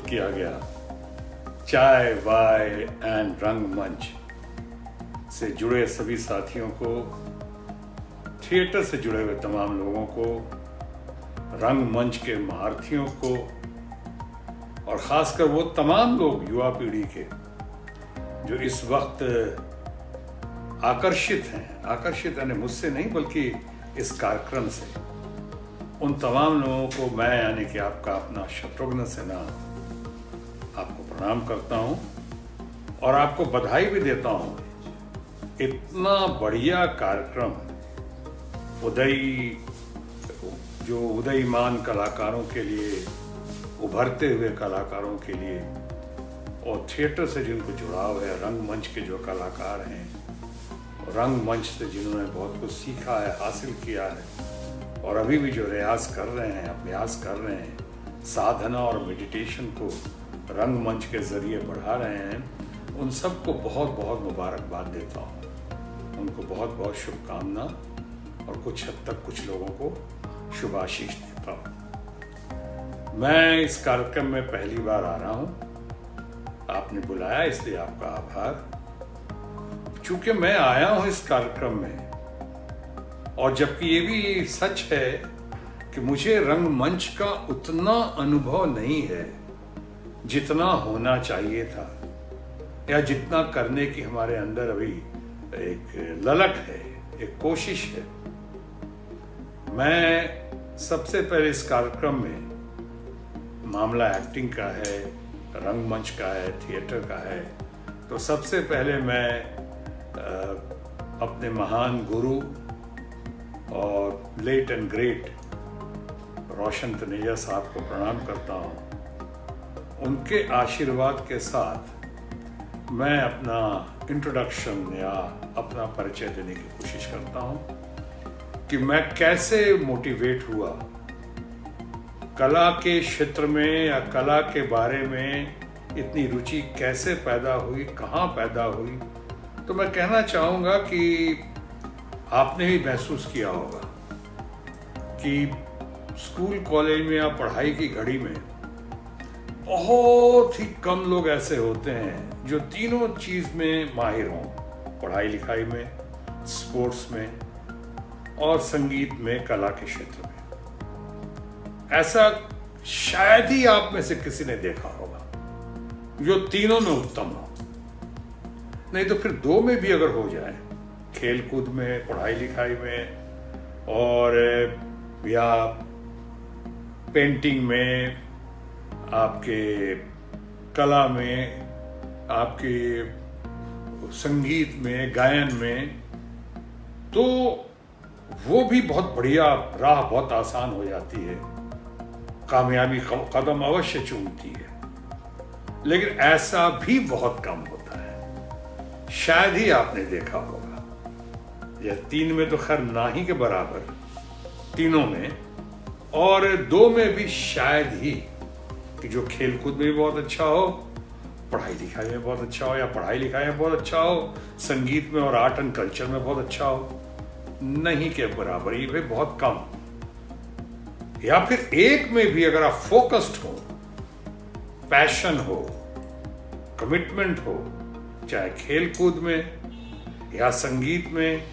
किया गया चाय वाय एंड रंगमंच से जुड़े सभी साथियों को, थिएटर से जुड़े हुए तमाम लोगों को, रंगमंच के महारथियों को और खासकर वो तमाम लोग युवा पीढ़ी के जो इस वक्त आकर्षित यानी मुझसे नहीं बल्कि इस कार्यक्रम से, उन तमाम लोगों को मैं यानी कि आपका अपना शत्रुघ्न सिन्हा आपको प्रणाम करता हूं और आपको बधाई भी देता हूं। इतना बढ़िया कार्यक्रम उदयमान कलाकारों के लिए, उभरते हुए कलाकारों के लिए और थिएटर से जिनको जुड़ाव है, रंगमंच के जो कलाकार हैं, रंगमंच से जिन्होंने बहुत कुछ सीखा है, हासिल किया है और अभी भी जो रियाज कर रहे हैं, अभ्यास कर रहे हैं, साधना और मेडिटेशन को रंगमंच के जरिए बढ़ा रहे हैं, उन सबको बहुत बहुत मुबारकबाद देता हूँ। उनको बहुत बहुत शुभकामना और कुछ हद तक कुछ लोगों को शुभाशीष देता हूँ। मैं इस कार्यक्रम में पहली बार आ रहा हूँ, आपने बुलाया इसलिए आपका आभार। चूंकि मैं आया हूँ इस कार्यक्रम में और जबकि ये भी सच है कि मुझे रंगमंच का उतना अनुभव नहीं है जितना होना चाहिए था या जितना करने की हमारे अंदर अभी एक ललक है, एक कोशिश है। मैं सबसे पहले इस कार्यक्रम में मामला एक्टिंग का है, रंगमंच का है, थिएटर का है, तो सबसे पहले मैं अपने महान गुरु और लेट एंड ग्रेट रोशन तनेजा साहब को प्रणाम करता हूँ। उनके आशीर्वाद के साथ मैं अपना इंट्रोडक्शन या अपना परिचय देने की कोशिश करता हूँ कि मैं कैसे मोटिवेट हुआ कला के क्षेत्र में या कला के बारे में, इतनी रुचि कैसे पैदा हुई, कहाँ पैदा हुई। तो मैं कहना चाहूँगा कि आपने भी महसूस किया होगा कि स्कूल कॉलेज में या पढ़ाई की घड़ी में बहुत ही कम लोग ऐसे होते हैं जो तीनों चीज में माहिर हों, पढ़ाई लिखाई में, स्पोर्ट्स में और संगीत में, कला के क्षेत्र में। ऐसा शायद ही आप में से किसी ने देखा होगा जो तीनों में उत्तम हो। नहीं तो फिर दो में भी अगर हो जाए, खेल कूद में, पढ़ाई लिखाई में और या पेंटिंग में, आपके कला में, आपके संगीत में, गायन में, तो वो भी बहुत बढ़िया, राह बहुत आसान हो जाती है, कामयाबी कदम अवश्य चूमती है। लेकिन ऐसा भी बहुत कम होता है, शायद ही आपने देखा होगा। यह तीन में तो खैर ना ही के बराबर, तीनों में और दो में भी शायद ही, कि जो खेल कूद में भी बहुत अच्छा हो, पढ़ाई लिखाई में बहुत अच्छा हो, या पढ़ाई लिखाई में बहुत अच्छा हो, संगीत में और आर्ट एंड कल्चर में बहुत अच्छा हो, नहीं के बराबर, ये भी बहुत कम। या फिर एक में भी अगर आप फोकस्ड हो, पैशन हो, कमिटमेंट हो, चाहे खेल कूद में या संगीत में,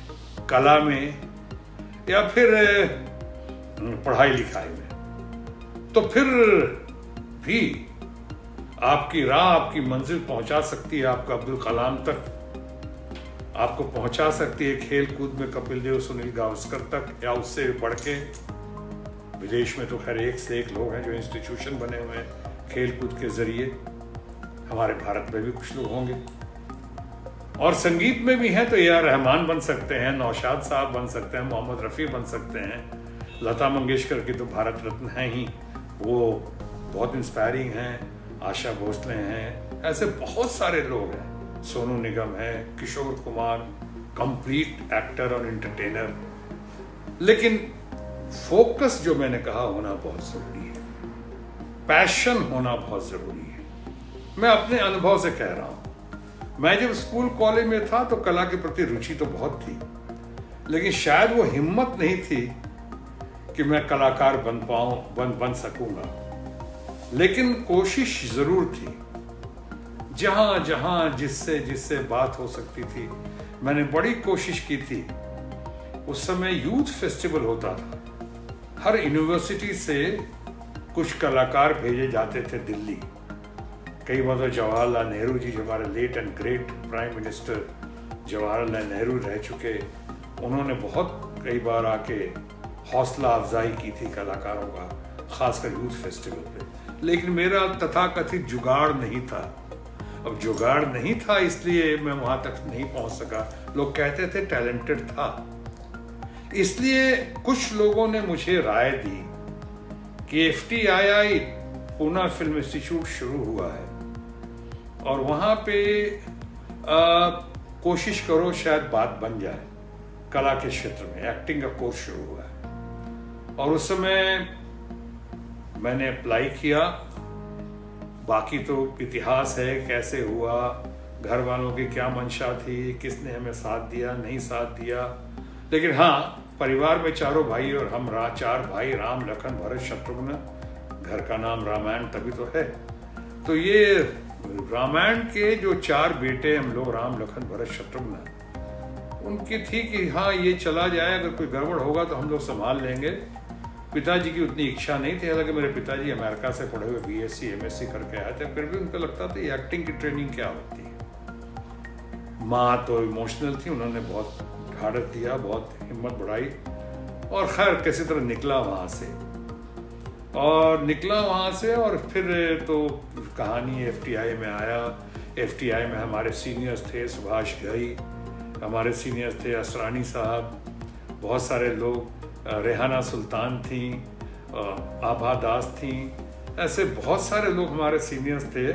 कला में या फिर पढ़ाई लिखाई में, तो फिर भी आपकी राह आपकी मंजिल पहुंचा सकती है, आपको अब्दुल कलाम तक आपको पहुंचा सकती है, खेल कूद में कपिल देव, सुनील गावस्कर तक, या उससे बढ़ के। विदेश में तो खैर एक से एक लोग हैं जो इंस्टीट्यूशन बने हुए हैं खेल कूद के जरिए, हमारे भारत में भी कुछ लोग होंगे। और संगीत में भी हैं तो ए आर रहमान बन सकते हैं, नौशाद साहब बन सकते हैं, मोहम्मद रफ़ी बन सकते हैं, लता मंगेशकर की तो भारत रत्न हैं ही, वो बहुत इंस्पायरिंग हैं, आशा भोसले हैं, ऐसे बहुत सारे लोग हैं, सोनू निगम है, किशोर कुमार, कंप्लीट एक्टर और एंटरटेनर। लेकिन फोकस जो मैंने कहा होना बहुत जरूरी है, पैशन होना बहुत जरूरी है। मैं अपने अनुभव से कह रहा हूं, मैं जब स्कूल कॉलेज में था तो कला के प्रति रुचि तो बहुत थी, लेकिन शायद वो हिम्मत नहीं थी कि मैं कलाकार बन सकूंगा। लेकिन कोशिश जरूर थी। जहां जहां जिससे जिससे बात हो सकती थी मैंने बड़ी कोशिश की थी। उस समय यूथ फेस्टिवल होता था, हर यूनिवर्सिटी से कुछ कलाकार भेजे जाते थे दिल्ली। कई बार तो जवाहरलाल नेहरू जी, जो हमारे late and great prime minister Jawaharlal Nehru रह चुके, उन्होंने बहुत कई बार आके हौसला अफजाई की थी कलाकारों का, खासकर यूथ फेस्टिवल पे। लेकिन मेरा तथाकथित जुगाड़ नहीं था। अब जुगाड़ नहीं था इसलिए मैं वहां तक नहीं पहुंच सका। लोग कहते थे टैलेंटेड था, इसलिए कुछ लोगों ने मुझे राय दी कि FTII पूना फिल्म इंस्टीट्यूट शुरू हुआ है और वहां पे कोशिश करो, शायद बात बन जाए। कला के क्षेत्र में एक्टिंग का कोर्स शुरू हुआ है और उस समय मैंने अप्लाई किया। बाकी तो इतिहास है, कैसे हुआ, घर वालों की क्या मंशा थी, किसने हमें साथ दिया, नहीं साथ दिया। लेकिन हाँ, परिवार में चारों भाई और हम चार भाई, राम लखन भरत शत्रुघ्न, घर का नाम रामायण तभी तो है। तो ये रामायण के जो 4 बेटे हम लोग, राम लखन भरत शत्रुघ्न, उनकी थी कि हाँ ये चला जाए, अगर कोई गड़बड़ होगा तो हम लोग संभाल लेंगे। पिताजी की उतनी इच्छा नहीं थी, हालांकि मेरे पिताजी अमेरिका से पढ़े हुए BSc MSc करके आए थे, फिर भी उनको लगता था ये एक्टिंग की ट्रेनिंग क्या होती है। माँ तो इमोशनल थी, उन्होंने बहुत ढाढ़स दिया, बहुत हिम्मत बढ़ाई और खैर किसी तरह निकला वहाँ से। और फिर तो कहानी FTI में आया। FTI में हमारे सीनियर्स थे, सुभाष घई हमारे सीनियर्स थे, असरानी साहब, बहुत सारे लोग, रेहाना सुल्तान थी, आभा दास थी, ऐसे बहुत सारे लोग हमारे सीनियर्स थे,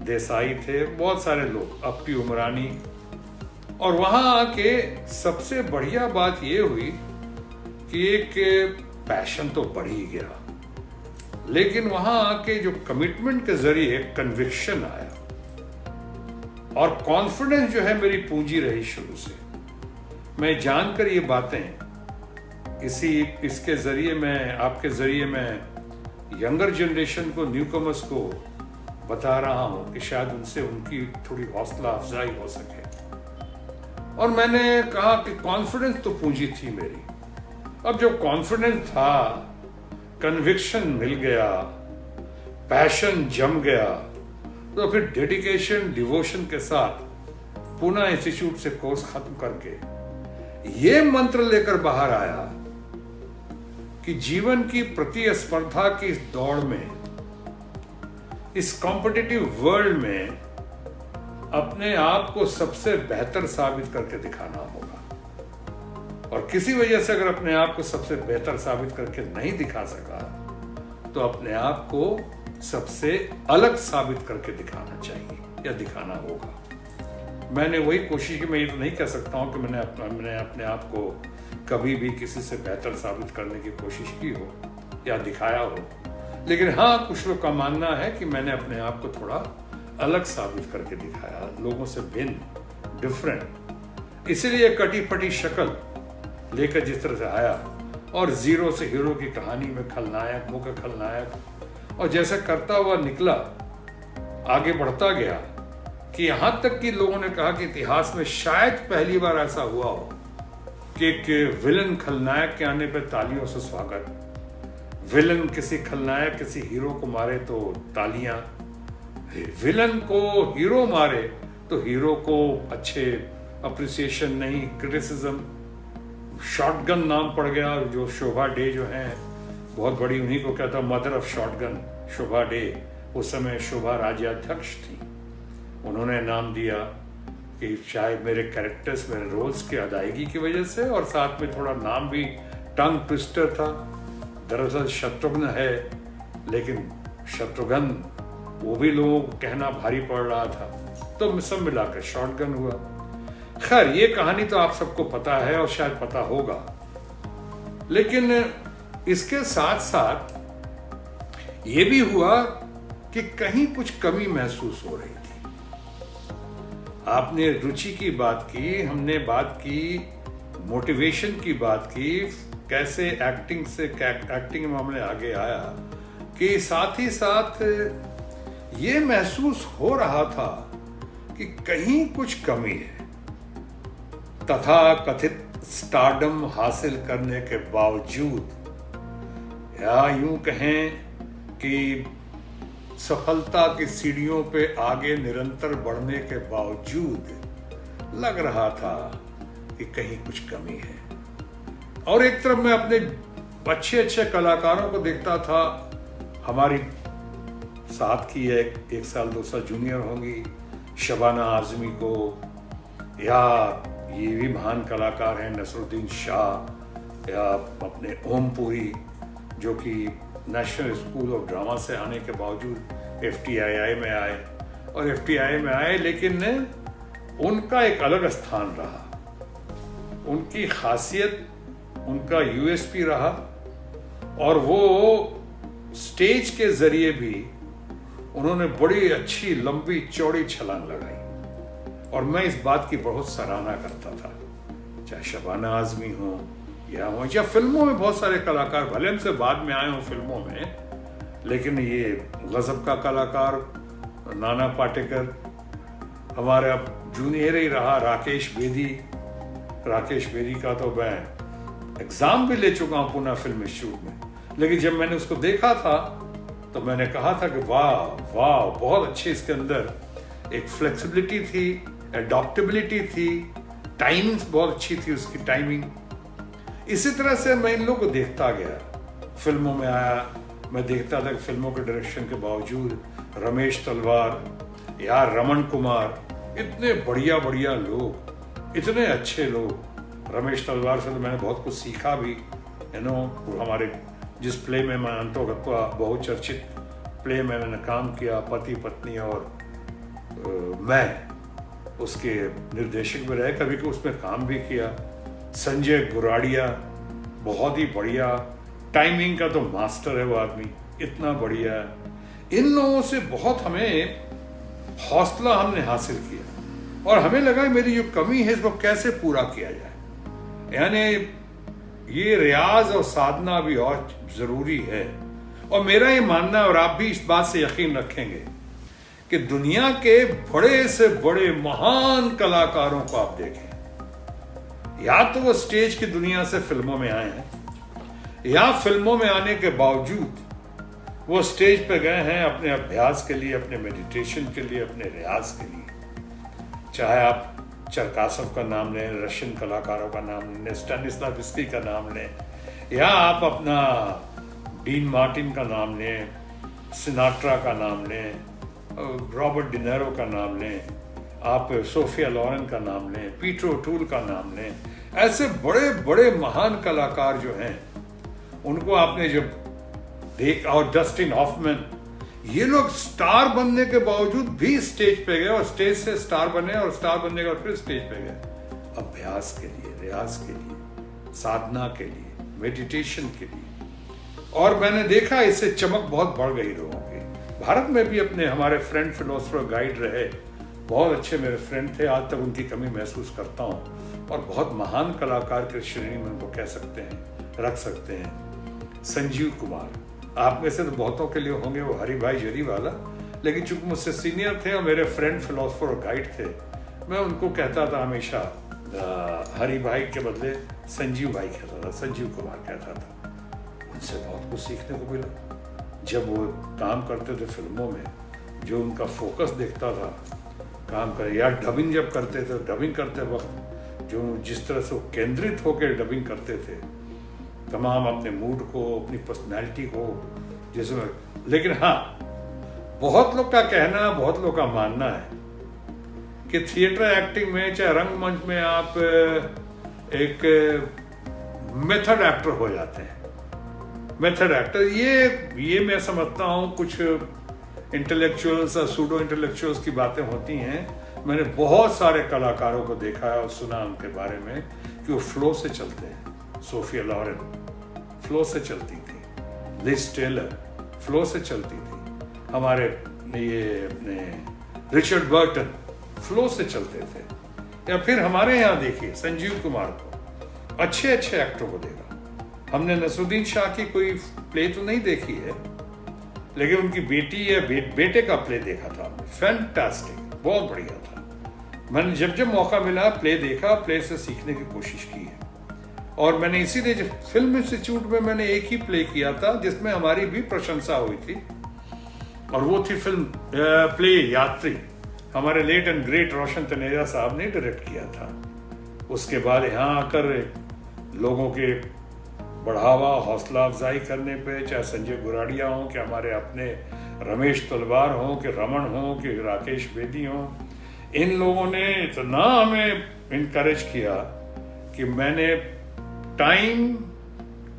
देसाई थे, बहुत सारे लोग, अपटी उमरानी। और वहाँ आके सबसे बढ़िया बात ये हुई कि एक पैशन तो बढ़ ही गया, लेकिन वहाँ आके जो कमिटमेंट के जरिए कन्विक्शन आया और कॉन्फिडेंस जो है मेरी पूंजी रही शुरू से। मैं जानकर ये बातें इसके जरिए मैं, आपके जरिए मैं यंगर जनरेशन को, न्यूकमर्स को बता रहा हूँ कि शायद उनसे उनकी थोड़ी हौसला अफजाई हो सके। और मैंने कहा कि कॉन्फिडेंस तो पूंजी थी मेरी। अब जब कॉन्फिडेंस था, कन्विक्शन मिल गया, पैशन जम गया, तो फिर डेडिकेशन, डिवोशन के साथ पूना इंस्टीट्यूट से कोर्स खत्म करके ये मंत्र लेकर बाहर आया कि जीवन की प्रतिस्पर्धा की इस दौड़ में, इस कॉम्पिटिटिव वर्ल्ड में अपने आप को सबसे बेहतर साबित करके दिखाना होगा। और किसी वजह से अगर अपने आप को सबसे बेहतर साबित करके नहीं दिखा सका तो अपने आप को सबसे अलग साबित करके दिखाना चाहिए या दिखाना होगा। मैंने वही कोशिश की। मैं ये तो नहीं कह सकता हूं कि मैंने अपने आप को कभी भी किसी से बेहतर साबित करने की कोशिश की हो या दिखाया हो, लेकिन हाँ, कुछ लोग का मानना है कि मैंने अपने आप को थोड़ा अलग साबित करके दिखाया, लोगों से भिन्न, डिफरेंट। इसीलिए कटी फटी शक्ल लेकर जिस तरह से आया और जीरो से हीरो की कहानी में खलनायक, मुख्य खलनायक, और जैसे करता हुआ निकला, आगे बढ़ता गया कि यहां तक कि लोगों ने कहा कि इतिहास में शायद पहली बार ऐसा हुआ हो कि विलन खलनायक के आने पर तालियों से स्वागत, विलन किसी खलनायक किसी हीरो को मारे तो तालियां, विलन को हीरो मारे तो हीरो को अच्छे अप्रिसिएशन नहीं, क्रिटिसिज्म। शॉटगन नाम पड़ गया, जो शोभा डे जो है बहुत बड़ी, उन्हीं को कहता mother of shotgun, Shobha day. उस समय शोभा राज्याध्यक्ष थी, उन्होंने नाम दिया कि शायद मेरे कैरेक्टर्स, मेरे रोल्स की अदायगी की वजह से, और साथ में थोड़ा नाम भी टंग ट्विस्टर था। दरअसल शत्रुघ्न है, लेकिन शत्रुघ्न वो भी लोगों को कहना भारी पड़ रहा था, तो सब मिलाकर शॉटगन हुआ। खैर, ये कहानी तो आप सबको पता है और शायद पता होगा, लेकिन इसके साथ साथ ये भी हुआ कि कहीं कुछ कमी महसूस हो रही थी। आपने रुचि की बात की, हमने बात की मोटिवेशन की बात की, कैसे एक्टिंग के मामले आगे आया। कि साथ ही साथ ये महसूस हो रहा था कि कहीं कुछ कमी है। तथा कथित स्टारडम हासिल करने के बावजूद, या यूं कहें कि सफलता की सीढ़ियों पे आगे निरंतर बढ़ने के बावजूद लग रहा था कि कहीं कुछ कमी है। और एक तरफ मैं अपने अच्छे अच्छे कलाकारों को देखता था, हमारी साथ की एक साल 2 साल जूनियर होंगी शबाना आजमी को, या ये भी महान कलाकार हैं नसरुद्दीन शाह, या अपने ओमपुरी जो कि नेशनल स्कूल ऑफ ड्रामा से आने के बावजूद FTII में आए, और FTII में आए लेकिन उनका एक अलग स्थान रहा, उनकी खासियत, उनका USP रहा, और वो स्टेज के जरिए भी उन्होंने बड़ी अच्छी लंबी चौड़ी छलांग लगाई, और मैं इस बात की बहुत सराहना करता था। चाहे शबाना आजमी हो या फिल्मों में बहुत सारे कलाकार, भले हमसे बाद में आए हों फिल्मों में, लेकिन ये गजब का कलाकार नाना पाटेकर, हमारे अब जूनियर ही रहा राकेश बेदी का तो मैं एग्जाम भी ले चुका हूं पुणे फिल्म इंस्टीट्यूट में, लेकिन जब मैंने उसको देखा था तो मैंने कहा था कि वाह वाह, बहुत अच्छी इसके अंदर एक फ्लेक्सिबिलिटी थी, एडॉप्टेबिलिटी थी, टाइमिंग बहुत अच्छी थी उसकी टाइमिंग। इसी तरह से मैं इन लोगों को देखता गया, फिल्मों में आया, मैं देखता था कि फिल्मों के डायरेक्शन के बावजूद रमेश तलवार या रमन कुमार, इतने बढ़िया बढ़िया लोग, इतने अच्छे लोग। रमेश तलवार से तो मैंने बहुत कुछ सीखा भी, हमारे जिस प्ले में मैं अंतोगत का बहुचर्चित प्ले में मैंने काम किया, पति पत्नी, और मैं उसके निर्देशक में रहे, कभी कभी उसमें काम भी किया। संजय गुराड़िया बहुत ही बढ़िया, टाइमिंग का तो मास्टर है वो आदमी, इतना बढ़िया है। इन लोगों से बहुत हमें हौसला हमने हासिल किया, और हमें लगा मेरी जो कमी है इसको कैसे पूरा किया जाए। यानी ये रियाज और साधना भी और जरूरी है। और मेरा ये मानना है, और आप भी इस बात से यकीन रखेंगे, कि दुनिया के बड़े से बड़े महान कलाकारों को आप देखें, या तो वो स्टेज की दुनिया से फिल्मों में आए हैं, या फिल्मों में आने के बावजूद वो स्टेज पे गए हैं अपने अभ्यास के लिए, अपने मेडिटेशन के लिए, अपने रियाज के लिए। चाहे आप चरकासव का नाम लें, रशियन कलाकारों का नाम लें, स्टैनिस्लाविस्की का नाम लें, या आप अपना डीन मार्टिन का नाम लें, सिनाट्रा का नाम लें, रॉबर्ट डिनेरो का नाम लें, आप सोफिया लॉरेन का नाम लें, पीटर ओटूल का नाम लें। ऐसे बड़े बड़े महान कलाकार जो हैं, उनको आपने जब देखा, और डस्टिन हॉफमैन, ये लोग स्टार बनने के बावजूद भी स्टेज पे गए, और स्टेज से स्टार बने, और स्टार बनने के बाद फिर स्टेज पे गए, अभ्यास के लिए, रियाज के लिए, साधना के लिए, मेडिटेशन के लिए। और मैंने देखा इससे चमक बहुत बढ़ गई लोगों की। भारत में भी अपने हमारे फ्रेंड फिलोसफर गाइड रहे, बहुत अच्छे मेरे फ्रेंड थे, आज तक उनकी कमी महसूस करता हूँ, और बहुत महान कलाकार के श्रेणी में उनको कह सकते हैं, रख सकते हैं। संजीव कुमार, आप में से तो बहुतों के लिए होंगे वो हरि भाई जरी वाला, लेकिन चूंकि मुझसे सीनियर थे और मेरे फ्रेंड फिलोसफर और गाइड थे, मैं उनको कहता था हमेशा हरि भाई के बदले संजीव भाई कहता था, संजीव कुमार कहता था। उनसे बहुत कुछ सीखने को मिला। जब वो काम करते थे फिल्मों में, जो उनका फोकस देखता था काम करे, या डबिंग जब करते थे, डबिंग करते वक्त जो जिस तरह से वो केंद्रित होकर डबिंग करते थे, तमाम अपने मूड को, अपनी पर्सनैलिटी को, जिसमें, लेकिन हाँ, बहुत लोग का कहना, बहुत लोग का मानना है कि थिएटर एक्टिंग में, चाहे रंगमंच में, आप एक मेथड एक्टर हो जाते हैं। मेथड एक्टर, ये मैं समझता हूँ कुछ इंटेलेक्चुअल्स और सूडो इंटेलेक्चुअल्स की बातें होती हैं। मैंने बहुत सारे कलाकारों को देखा है और सुना उनके बारे में कि वो फ्लो से चलते हैं। सोफिया लॉरेन फ्लो से चलती थी, लिज टेलर फ्लो से चलती थी, हमारे ये अपने रिचर्ड बर्टन फ्लो से चलते थे। या फिर हमारे यहाँ देखिए संजीव कुमार को, अच्छे अच्छे एक्टरों को देखा हमने। नसरुद्दीन शाह की कोई प्ले तो नहीं देखी है, लेकिन उनकी बेटी या बेटे का प्ले देखा था, फैंटास्टिक, बहुत बढ़िया था। मैंने जब जब मौका मिला प्ले देखा, प्ले से सीखने की कोशिश की है। और मैंने इसीलिए फिल्म इंस्टीट्यूट में मैंने एक ही प्ले किया था जिसमें हमारी भी प्रशंसा हुई थी, और वो थी फिल्म प्ले यात्री। हमारे लेट एंड ग्रेट रोशन तनेजा साहब ने डायरेक्ट किया था। उसके बाद यहाँ आकर लोगों के बढ़ावा हौसला अफजाई करने पे, चाहे संजय गुराड़िया हो कि हमारे अपने रमेश तलवार हो कि रमन हो कि राकेश बेदी हो, इन लोगों ने इतना हमें इनकरेज किया कि मैंने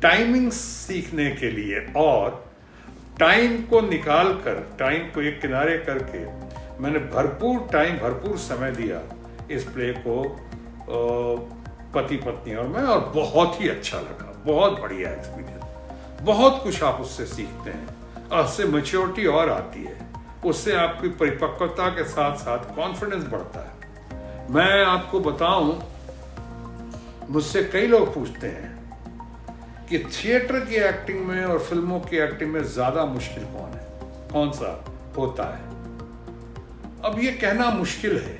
टाइमिंग सीखने के लिए और टाइम को निकाल कर, टाइम को एक किनारे करके मैंने भरपूर समय दिया इस प्ले को, पति पत्नी और मैं, और बहुत ही अच्छा लगा, बहुत बढ़िया एक्सपीरियंस। बहुत कुछ आप उससे सीखते हैं, उससे मैच्योरिटी और आती है, उससे आपकी परिपक्वता के साथ साथ कॉन्फिडेंस बढ़ता है। मैं आपको बताऊं, मुझसे कई लोग पूछते हैं कि थिएटर की एक्टिंग में और फिल्मों की एक्टिंग में ज्यादा मुश्किल कौन सा होता है। अब ये कहना मुश्किल है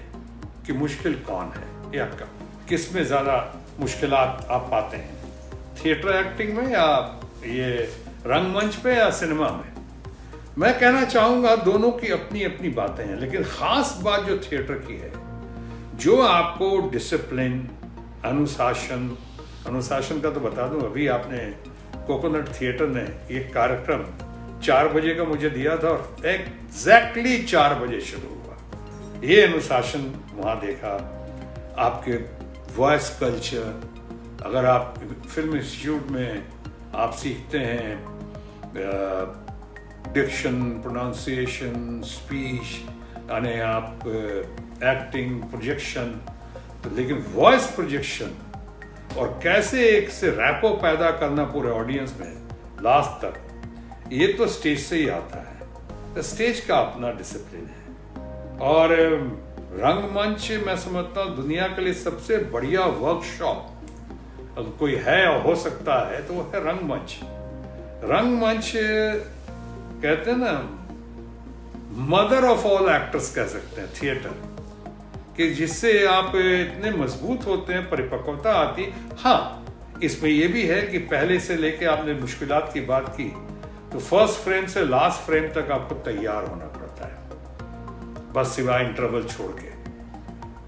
कि मुश्किल कौन है या किस में ज्यादा मुश्किलात आप पाते हैं, थिएटर एक्टिंग में या ये रंगमंच पे या सिनेमा में। मैं कहना चाहूंगा दोनों की अपनी अपनी बातें हैं, लेकिन खास बात जो थिएटर की है, जो आपको डिसिप्लिन, अनुशासन का तो बता दूं, अभी आपने कोकोनट थिएटर ने एक कार्यक्रम 4 बजे का मुझे दिया था और एग्जैक्टली 4 बजे शुरू हुआ। ये अनुशासन वहां देखा। आपके वॉइस कल्चर, अगर आप फिल्म इंस्टीट्यूट में आप सीखते हैं डिक्शन, प्रोनाउंसिएशन, स्पीच, यानी आप एक्टिंग, प्रोजेक्शन, तो लेकिन वॉइस प्रोजेक्शन और कैसे एक से रैपो पैदा करना पूरे ऑडियंस में लास्ट तक, ये तो स्टेज से ही आता है। तो स्टेज का अपना डिसिप्लिन है। और रंगमंच मैं समझता हूँ दुनिया के लिए सबसे बढ़िया वर्कशॉप अगर कोई है और हो सकता है तो वो है रंगमंच। रंगमंच कहते हैं ना, मदर ऑफ ऑल एक्टर्स कह सकते हैं थिएटर, कि जिससे आप इतने मजबूत होते हैं, परिपक्वता आती। हाँ, इसमें यह भी है कि पहले से लेके आपने मुश्किलात की बात की, तो फर्स्ट फ्रेम से लास्ट फ्रेम तक आपको तैयार होना पड़ता है, बस सिवाय इंटरवल छोड़ के,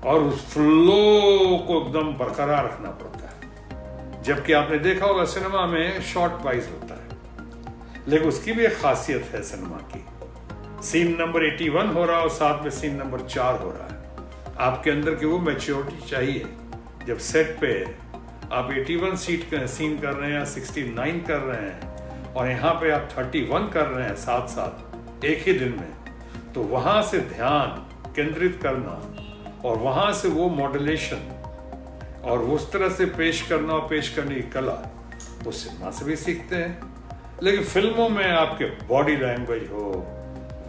और उस फ्लो को एकदम बरकरार रखना पड़ता है। जबकि आपने देखा होगा सिनेमा में शॉर्ट वाइज होता है, लेकिन उसकी भी एक खासियत है सिनेमा की। सीन नंबर 81 हो रहा है और साथ में सीन नंबर 4 हो रहा है। आपके अंदर की वो मैच्योरिटी चाहिए। जब सेट पे आप 81 सीन कर रहे हैं या 69 कर रहे हैं और यहाँ पे आप 31 कर रहे हैं साथ साथ एक ही दिन में, तो वहां से ध्यान केंद्रित करना और वहां से वो मॉड्यूलेशन और उस तरह से पेश करना और पेश करने की कला, वो सिनेमा से भी सीखते हैं। लेकिन फिल्मों में आपके बॉडी लैंग्वेज हो,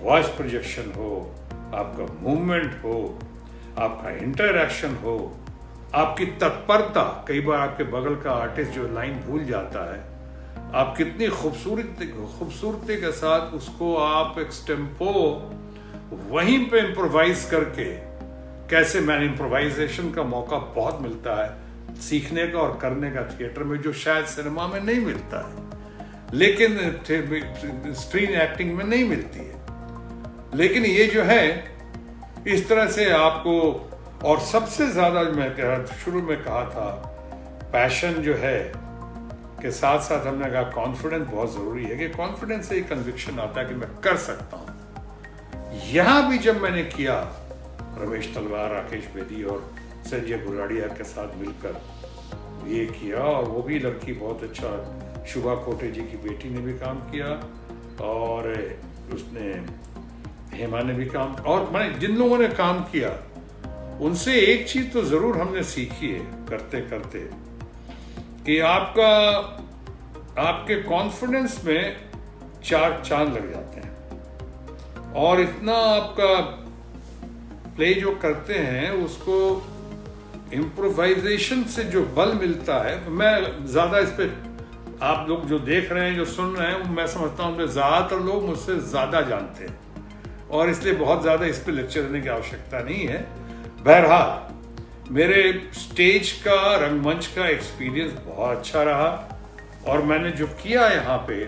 वॉइस प्रोजेक्शन हो, आपका मूवमेंट हो, आपका इंटरैक्शन हो, आपकी तत्परता, कई बार आपके बगल का आर्टिस्ट जो लाइन भूल जाता है, आप कितनी खूबसूरती के साथ उसको आप एक्सटेम्पो वहीं पे इम्प्रोवाइज करके, कैसे मैंने इम्प्रोवाइजेशन का मौका बहुत मिलता है सीखने का और करने का थिएटर में, जो शायद सिनेमा में नहीं मिलता है, लेकिन स्क्रीन एक्टिंग में नहीं मिलती है। लेकिन ये जो है इस तरह से आपको, और सबसे ज्यादा मैं शुरू में कहा था, पैशन जो है के साथ साथ हमने कहा कॉन्फिडेंस बहुत जरूरी है, कि कॉन्फिडेंस से एक कन्विक्शन आता है कि मैं कर सकता हूं। यहां भी जब मैंने किया रमेश तलवार, राकेश बेदी और संजय गुराड़िया के साथ मिलकर ये किया, और वो भी लड़की बहुत अच्छा, शुभा कोटे जी की बेटी ने भी काम किया और उसने हेमा ने भी काम, और मैंने जिन लोगों ने काम किया उनसे एक चीज तो जरूर हमने सीखी है करते करते, कि आपके कॉन्फिडेंस में 4 चांद लग जाते हैं, और इतना आपका प्ले जो करते हैं उसको इम्प्रोवाइजेशन से जो बल मिलता है। मैं ज्यादा इस पे आप लोग जो देख रहे हैं, जो सुन रहे हैं, मैं समझता हूँ ज़्यादातर लोग मुझसे ज़्यादा जानते हैं और इसलिए बहुत ज़्यादा इस पर लेक्चर देने की आवश्यकता नहीं है। बहरहाल मेरे स्टेज का, रंगमंच का एक्सपीरियंस बहुत अच्छा रहा और मैंने जो किया यहाँ पे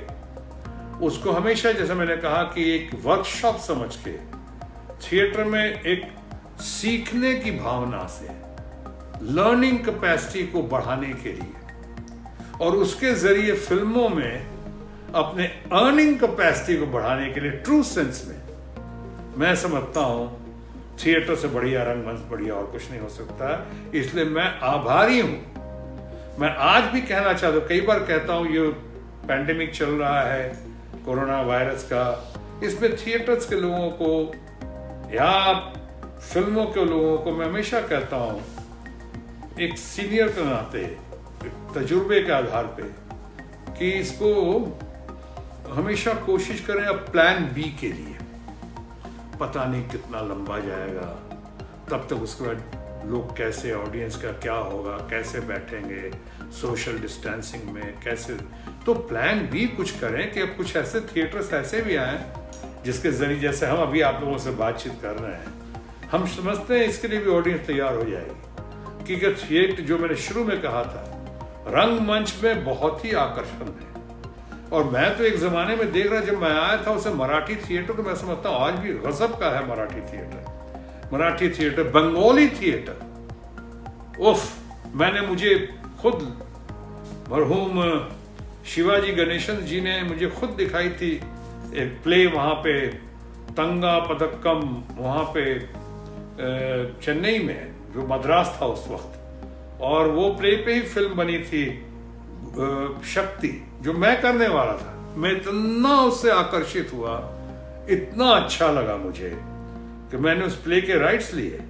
उसको हमेशा, जैसे मैंने कहा कि एक वर्कशॉप समझ के थिएटर में एक सीखने की भावना से, लर्निंग कैपेसिटी को बढ़ाने के लिए और उसके जरिए फिल्मों में अपने अर्निंग कैपेसिटी को बढ़ाने के लिए, ट्रू सेंस में मैं समझता हूं थिएटर से बढ़िया, रंगमंच बढ़िया और कुछ नहीं हो सकता। इसलिए मैं आभारी हूं। मैं आज भी कहना चाहता हूं, कई बार कहता हूं, ये पैंडेमिक चल रहा है कोरोना वायरस का, इसमें थिएटर्स के लोगों को या फिल्मों के लोगों को मैं हमेशा कहता हूं, एक सीनियर के नाते, तजुर्बे के आधार पे, कि इसको हमेशा कोशिश करें अब प्लान बी के लिए। पता नहीं कितना लंबा जाएगा, तब तक उसके बाद लोग कैसे, ऑडियंस का क्या होगा, कैसे बैठेंगे सोशल डिस्टेंसिंग में, कैसे, तो प्लान बी कुछ करें कि अब कुछ ऐसे थिएटर्स ऐसे भी आए जिसके जरिए, जैसे हम अभी आप लोगों से बातचीत कर रहे हैं, हम समझते हैं इसके लिए भी ऑडियंस तैयार हो जाएगी। क्योंकि थिएटर, जो मैंने शुरू में कहा था, रंगमंच में बहुत ही आकर्षण है। और मैं तो एक जमाने में देख रहा, जब मैं आया था उसे मराठी थिएटर, तो मैं समझता हूँ आज भी गजब का है Marathi theatre. Marathi theatre, Bengali theatre, उफ, मुझे खुद मरहूम शिवाजी गणेशन जी ने मुझे खुद दिखाई थी एक प्ले वहाँ पे, तंगा पदक्कम, वहाँ पे चेन्नई में, जो मद्रास था उस वक्त, और वो प्ले पे ही फिल्म बनी थी शक्ति, जो मैं करने वाला था। मैं इतना उससे आकर्षित हुआ, इतना अच्छा लगा मुझे कि मैंने उस प्ले के राइट्स लिए,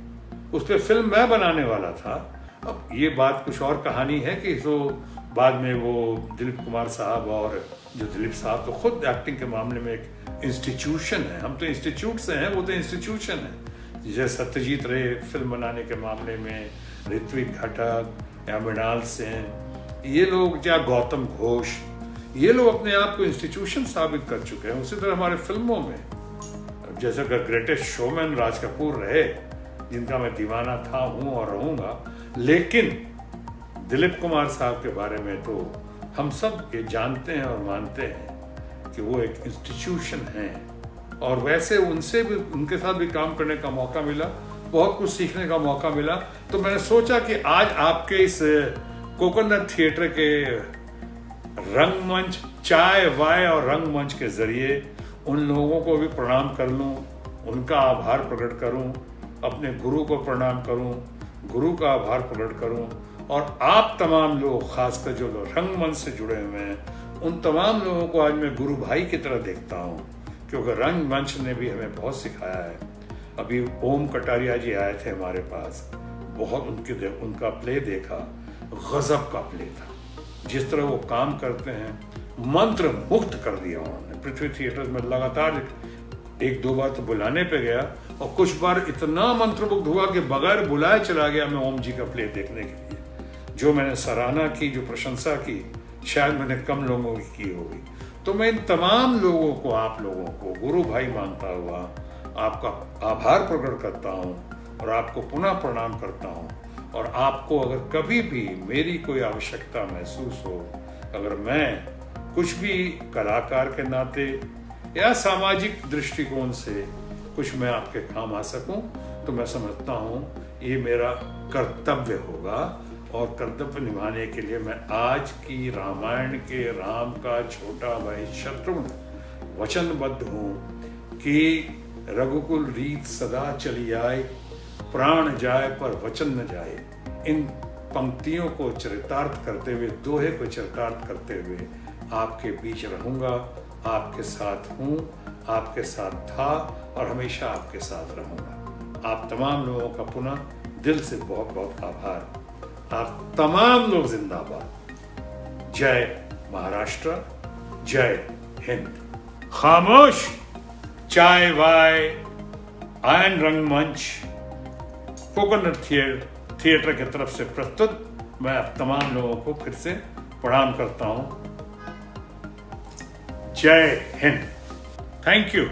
उस पर फिल्म मैं बनाने वाला था। अब ये बात कुछ और कहानी है कि तो बाद में वो दिलीप कुमार साहब, और जो दिलीप साहब तो खुद एक्टिंग के मामले में एक इंस्टीट्यूशन है, हम तो इंस्टीट्यूट से हैं, वो तो इंस्टीट्यूशन है। जैसे सत्यजीत रे फिल्म बनाने के मामले में, ऋत्विक घटक या मृणाल सेन, ये लोग, या गौतम घोष, ये लोग अपने आप को इंस्टीट्यूशन साबित कर चुके हैं। उसी तरह हमारे फिल्मों में, जैसे ग्रेटेस्ट शोमैन राज कपूर रहे, जिनका मैं दीवाना था, हूं और रहूंगा, लेकिन दिलीप कुमार साहब के बारे में तो हम सब ये जानते हैं और मानते हैं कि वो एक इंस्टीट्यूशन है। और वैसे उनसे भी, उनके साथ भी काम करने का मौका मिला, बहुत कुछ सीखने का मौका मिला। तो मैंने सोचा कि आज आपके इस कोकोनट थिएटर के रंगमंच, चाय वाय और रंगमंच के जरिए उन लोगों को भी प्रणाम कर लूं, उनका आभार प्रकट करूं, अपने गुरु को प्रणाम करूं, गुरु का आभार प्रकट करूं, और आप तमाम लोग, खासकर जो लोग रंगमंच से जुड़े हुए हैं, उन तमाम लोगों को आज मैं गुरु भाई की तरह देखता हूं, क्योंकि रंगमंच ने भी हमें बहुत सिखाया है। अभी ओम कटारिया जी आए थे हमारे पास, बहुत उनका प्ले देखा, गजब का प्ले था। जिस तरह वो काम करते हैं, मंत्र मुक्त कर दिया उन्होंने। पृथ्वी थिएटर में लगातार एक दो बार तो बुलाने पे गया, और कुछ बार इतना मंत्रमुग्ध हुआ कि बगैर बुलाए चला गया मैं ओम जी का प्ले देखने के लिए। जो मैंने सराहना की, जो प्रशंसा की, शायद मैंने कम लोगों की होगी। तो मैं इन तमाम लोगों को, आप लोगों को गुरु भाई मानता हुआ आपका आभार प्रकट करता हूँ और आपको पुनः प्रणाम करता हूँ। और आपको अगर कभी भी मेरी कोई आवश्यकता महसूस हो, अगर मैं कुछ भी कलाकार के नाते या सामाजिक दृष्टिकोण से कुछ मैं आपके काम आ सकूं, तो मैं समझता हूं ये मेरा कर्तव्य होगा। और कर्तव्य निभाने के लिए मैं आज की रामायण के राम का छोटा भाई शत्रुघ्न वचनबद्ध हूं कि रघुकुल रीत सदा चली आए, प्राण जाए पर वचन न जाए। इन पंक्तियों को चरितार्थ करते हुए, दोहे को चरितार्थ करते हुए आपके बीच रहूंगा, आपके साथ हूं, आपके साथ था और हमेशा आपके साथ रहूंगा। आप तमाम लोगों का पुनः दिल से बहुत बहुत आभार। आप तमाम लोग जिंदाबाद। जय महाराष्ट्र, जय हिंद। खामोश चाय वाय आयन रंगमंच कोकोनट थिएटर की तरफ से प्रस्तुत मैं आप तमाम लोगों को फिर से प्रणाम करता हूं। जय हिंद। Thank you.